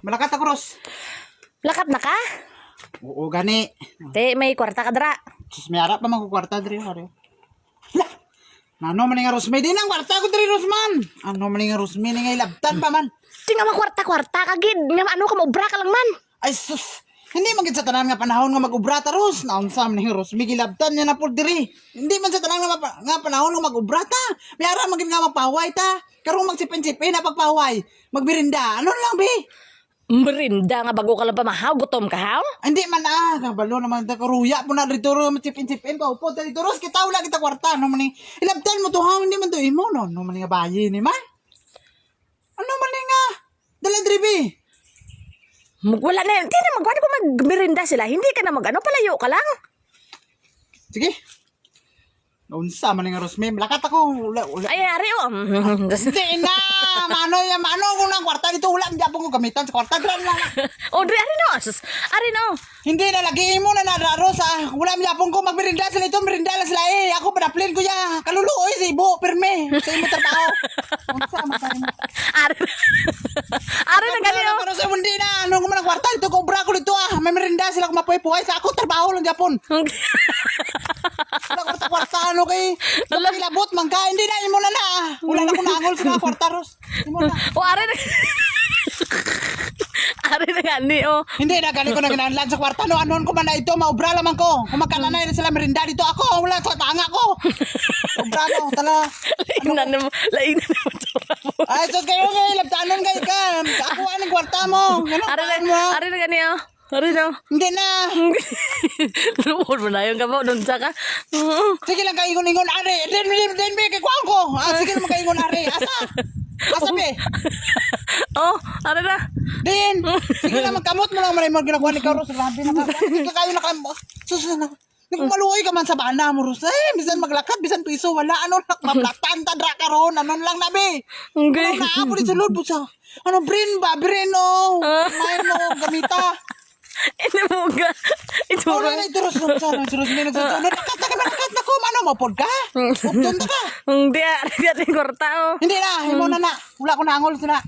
Malakat ako, Ros. Lakat na ka? Oo, gani. Te, may kwarta ka dra. Sus, may harap pa magkukwarta, Dre. Harap. Lah! Ano man nga Rosme? Di nang kwarta ko, Dre, Rosman. Ano man nga Rosme? Nga ilabtan pa man. Di nga makwarta-kwarta ka, gid. Nga ano ka, maubra ka lang man. Ay, sus. Hindi man gid sa tanan nga panahon nga mag-ubrata, Ros. Naunsa man nga Rosme, gilabtan niya na po, Dre. Hindi man sa tanan nga panahon nga mag-ubrata. May harap man gid nga magpahaway ta. Karong magsipin-sipin na pagpahaway. Magbirinda. Ano lang, be? Merinda nga bago ka lang pamahaw. Gutom ka, ha? Hindi man kabalo naman ta karuya po na dito matsipin-sipin ka upo dito Ros kita wala kita kwarta no man ilabtan mo to ha hindi man to imo no man nga bayi ni man. Ano man nga dala dribi. Wala na. Hindi na magwala ko magmerinda sila. Hindi ka na mag-ano, palayo ka lang. Sige. Unsa man nga Ros may lakat ako wala. Ay, ari, oh. Hindi na mano kung nang kwarta dito wala hindi ako gamitan sa kwarta gran lang. O, di, ari no. Ari no. Hindi na lagi mo na Ros wala mi apong ko magmerinda sila ito merinda lang sila ako padaplin ko ya kaluluoy sa ibo pirme sa imo trabaho. Unsa man ka mo. Ari. Ari na gali, oh. Pero sa mundi na, ano ko man ang kwarta, ito kobra ko dito may merinda sila kung mapuhay-puhay sa ako, trabaho lang Japon. Wala kwarta, ano kay, labot, mangka, hindi na, imo na na. Wala na ko naangol sa mga kwarta, Ros. Imo na. O, ari na. Ari na gali, oh. Hindi na, gali ko na ginanlan sa kwarta, no, anon ko man na ito, maubra lamang ko. Kung magkalanay na sila merinda dito, ako, wala sa tanga ko. Ubra no, tala. Lain na mo. Ay, sus kayo ngayon, labtanon kayo ka. Ako, anong kwarta mo? Ari na gani, oh. Ari na. Hindi na. Luhod mo na yung kabaw, doon sa ka. Sige lang kaingon-ingon, ari. Din, kay kuwang ko. Sige lang kaingon, ari. Asa, be? Oh, ari na. Din. Sige lang, magkamot mo lang. Maray mo ginagawa ni Karos. Labi na ka. Hindi ka kayo susunod na. Nagmaluoy ka man sa bana mo, Ros. Bisan maglakad, bisan piso. Wala, ano, mablatan, tadra ka ron. Anon lang na, be. Okay. Ano na, apo dito, Lord. Ano, brin ba? Brin, oh. May mo, gamita. Ito mo ka. Ito mo Wala na ito, Ros. Ros, may nagsusunod. Nakat na ko. Ano, mapod ka? Upton ka. Hindi, ari natin kwarta, oh. Hindi na, imo na. Wala ko na angol sila.